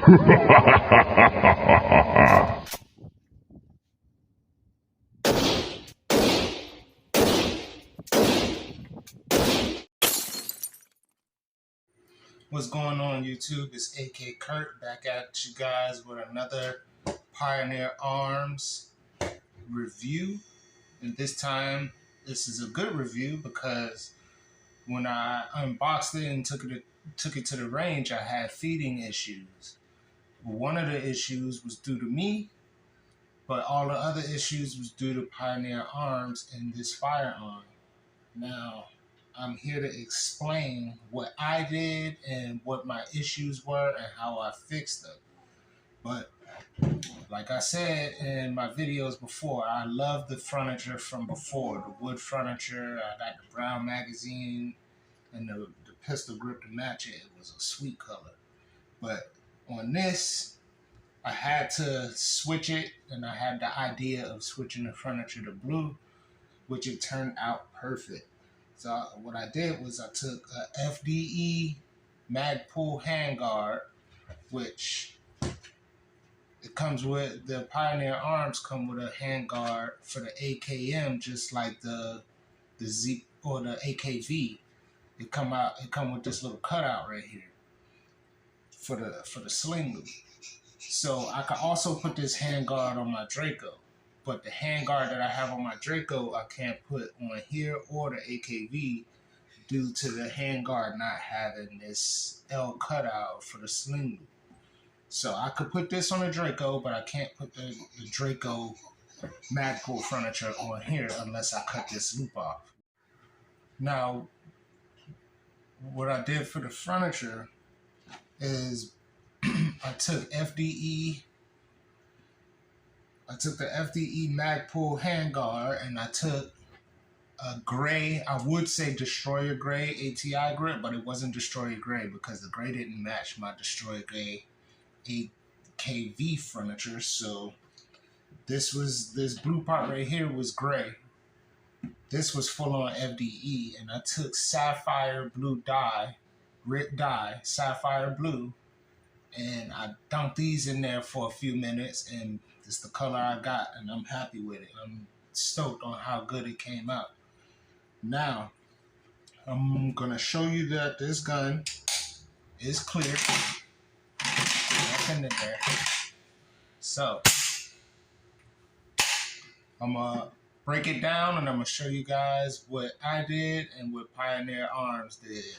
What's going on, YouTube? It's AK-Curt back at you guys with another Pioneer Arms review. And this time, this is a good review because when I unboxed it and took it to the range, I had feeding issues. One of the issues was due to me, but all the other issues was due to Pioneer Arms and this firearm. Now, I'm here to explain what I did and what my issues were and how I fixed them. But like I said in my videos before, I love the furniture from before, the wood furniture. I got the brown magazine and the pistol grip to match it. It was a sweet color. But on this, I had to switch it, and I had the idea of switching the furniture to blue, which it turned out perfect. So what I did was I took a FDE Magpul handguard, which it comes with, the Pioneer Arms come with a handguard for the AKM, just like the Z or the AKV. It come with this little cutout right here for the sling loop. So I can also put this handguard on my Draco. But the handguard that I have on my Draco, I can't put on here or the AKV due to the handguard not having this L cutout for the sling loop. So I could put this on the Draco, but I can't put the Draco Magpul furniture on here unless I cut this loop off. Now, what I did for the furniture is I took the FDE Magpul handguard, and I took a gray, I would say Destroyer Gray ATI grip, but it wasn't Destroyer Gray because the gray didn't match my Destroyer Gray AKV furniture. So this blue part right here was gray. This was full on FDE, and I took sapphire blue dye, grit dye, sapphire blue, and I dumped these in there for a few minutes, and it's the color I got, and I'm happy with it. I'm stoked on how good it came out. Now, I'm going to show you that this gun is clear. Nothing in there. So, I'm going to break it down, and I'm going to show you guys what I did and what Pioneer Arms did.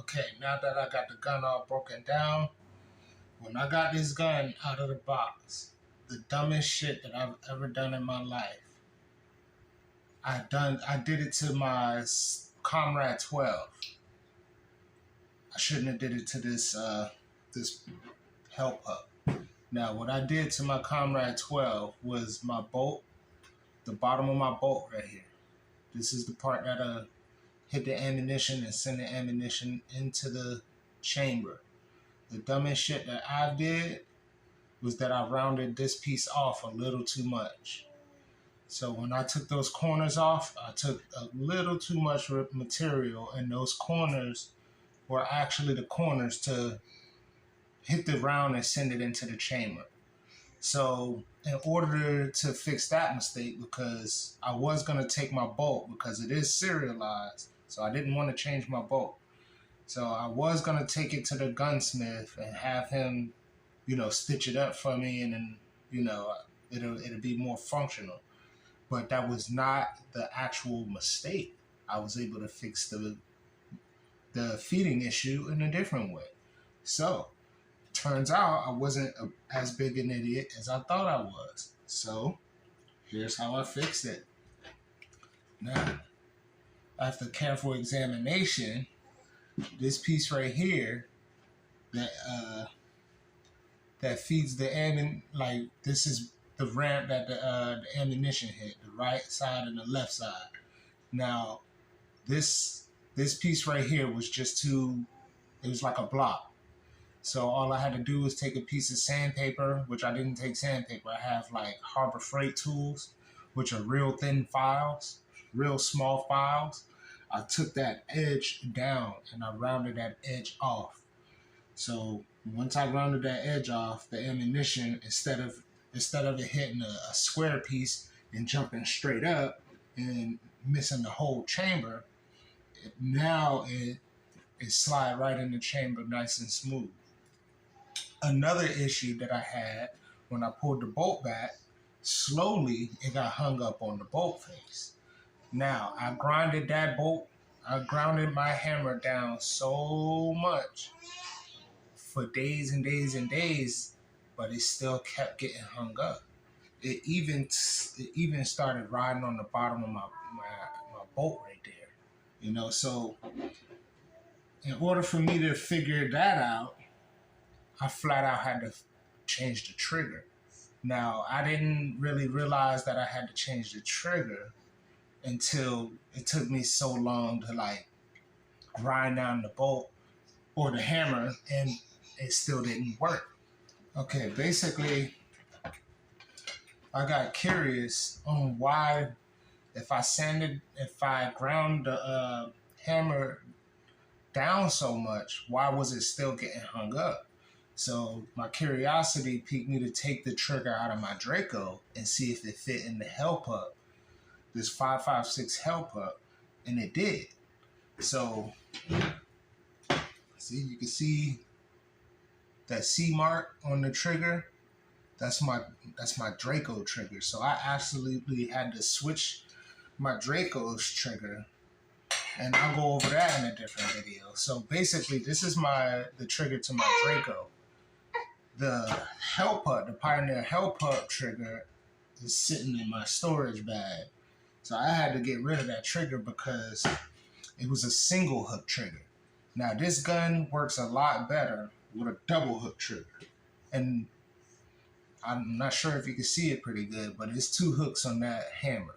Okay, now that I got the gun all broken down, when I got this gun out of the box, the dumbest shit that I've ever done in my life, I did it to my Comrade 12. I shouldn't have did it to this Hellpup. Now, what I did to my Comrade 12 was my bolt, the bottom of my bolt right here. This is the part that hit the ammunition and send the ammunition into the chamber. The dumbest shit that I did was that I rounded this piece off a little too much. So when I took those corners off, I took a little too much material, and those corners were actually the corners to hit the round and send it into the chamber. So in order to fix that mistake, because I was going to take my bolt, because it is serialized, so I didn't want to change my bolt. So I was going to take it to the gunsmith and have him, stitch it up for me, and then, it'll be more functional. But that was not the actual mistake. I was able to fix the feeding issue in a different way. So, turns out I wasn't as big an idiot as I thought I was. So, here's how I fixed it. Now, after careful examination, this piece right here that feeds the ammunition, like this is the ramp that the ammunition hit, the right side and the left side. Now, this piece right here was it was like a block. So all I had to do was take a piece of sandpaper, which I didn't take sandpaper. I have like Harbor Freight tools, which are real thin files, real small files. I took that edge down and I rounded that edge off. So once I rounded that edge off, the ammunition, instead of it hitting a square piece and jumping straight up and missing the whole chamber, it slide right in the chamber nice and smooth. Another issue that I had when I pulled the bolt back, slowly it got hung up on the bolt face. Now I grounded my hammer down so much for days and days and days, but it still kept getting hung up. It even started riding on the bottom of my bolt right there. You know, so in order for me to figure that out, I flat out had to change the trigger. Now, I didn't really realize that I had to change the trigger until it took me so long to like grind down the bolt or the hammer, and it still didn't work. Okay, basically, I got curious on why, if I ground the hammer down so much, why was it still getting hung up? So my curiosity piqued me to take the trigger out of my Draco and see if it fit in the Hellpup, this 5.56 Hellpup, and it did. So, see, you can see that C mark on the trigger. That's my Draco trigger. So I absolutely had to switch my Draco's trigger, and I'll go over that in a different video. So basically, this is the trigger to my Draco. The Hellpup, the Pioneer Hellpup trigger, is sitting in my storage bag. So I had to get rid of that trigger because it was a single hook trigger. Now this gun works a lot better with a double hook trigger. And I'm not sure if you can see it pretty good, but it's 2 hooks on that hammer.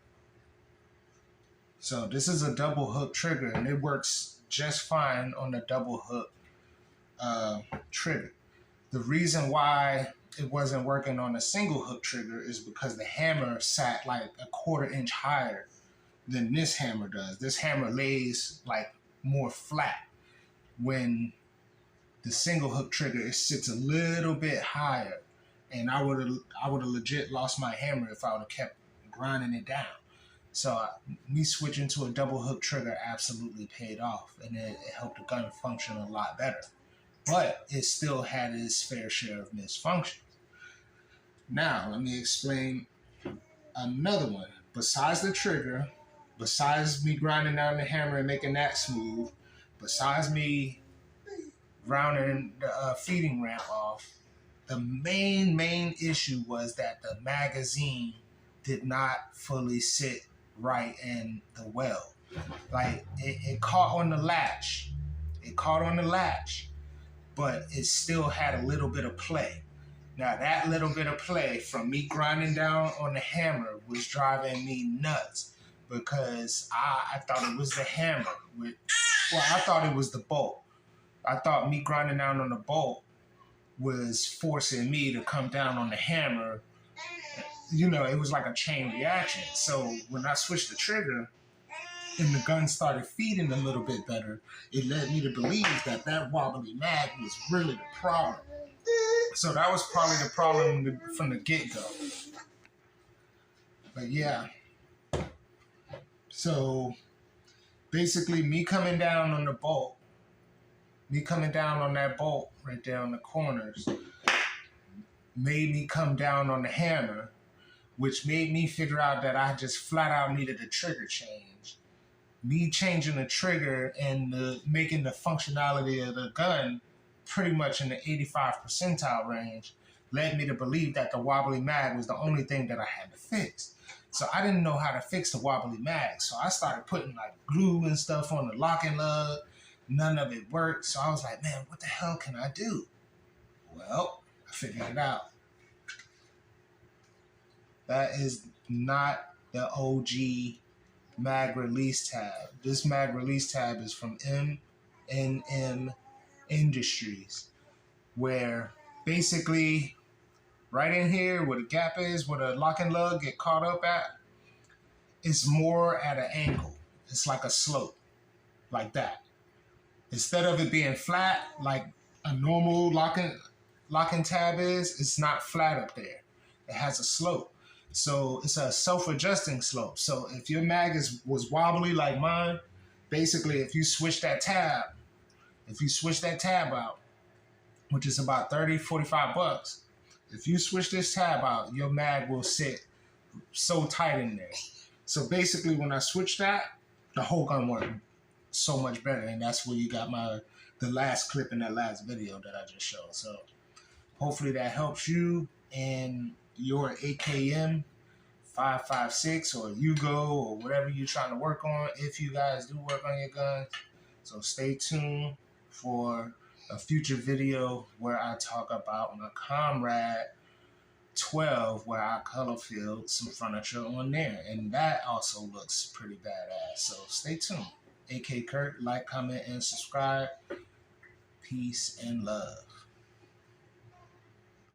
So this is a double hook trigger, and it works just fine on the double hook trigger. The reason why it wasn't working on a single hook trigger is because the hammer sat like a 1/4 inch higher than this hammer does. This hammer lays like more flat. When the single hook trigger, it sits a little bit higher, and I would have legit lost my hammer if I would have kept grinding it down. So me switching to a double hook trigger absolutely paid off, and it helped the gun function a lot better. But it still had its fair share of misfunctions. Now, let me explain another one. Besides the trigger, besides me grinding down the hammer and making that smooth, besides me rounding the feeding ramp off, the main issue was that the magazine did not fully sit right in the well. Like, it caught on the latch. It caught on the latch, but it still had a little bit of play. Now, that little bit of play from me grinding down on the hammer was driving me nuts, because I thought it was the hammer. I thought it was the bolt. I thought me grinding down on the bolt was forcing me to come down on the hammer. You know, it was like a chain reaction. So when I switched the trigger and the gun started feeding a little bit better, it led me to believe that wobbly mag was really the problem. So that was probably the problem from the get-go. But yeah. So basically, me coming down on that bolt right there on the corners, made me come down on the hammer, which made me figure out that I just flat out needed a trigger change. Me changing the trigger and making the functionality of the gun pretty much in the 85th percentile range led me to believe that the wobbly mag was the only thing that I had to fix. So I didn't know how to fix the wobbly mag. So I started putting like glue and stuff on the locking lug. None of it worked. So I was like, man, what the hell can I do? Well, I figured it out. That is not the OG mag release tab. This mag release tab is from M&M Industries, where basically right in here where the gap is, where the locking lug get caught up at, it's more at an angle. It's like a slope, like that. Instead of it being flat, like a normal locking tab is, it's not flat up there. It has a slope. So it's a self-adjusting slope. So if your mag was wobbly like mine, basically if you switch that tab out, which is about 30, 45 bucks, if you switch this tab out, your mag will sit so tight in there. So basically when I switched that, the whole gun worked so much better. And that's where you got the last clip in that last video that I just showed. So hopefully that helps you in your AKM 5.56 or Yugo or whatever you're trying to work on, if you guys do work on your guns. So stay tuned for a future video where I talk about my Comrade 12, where I color filled some furniture on there, and that also looks pretty badass. So stay tuned. AK-Curt, like, comment, and subscribe. Peace and love.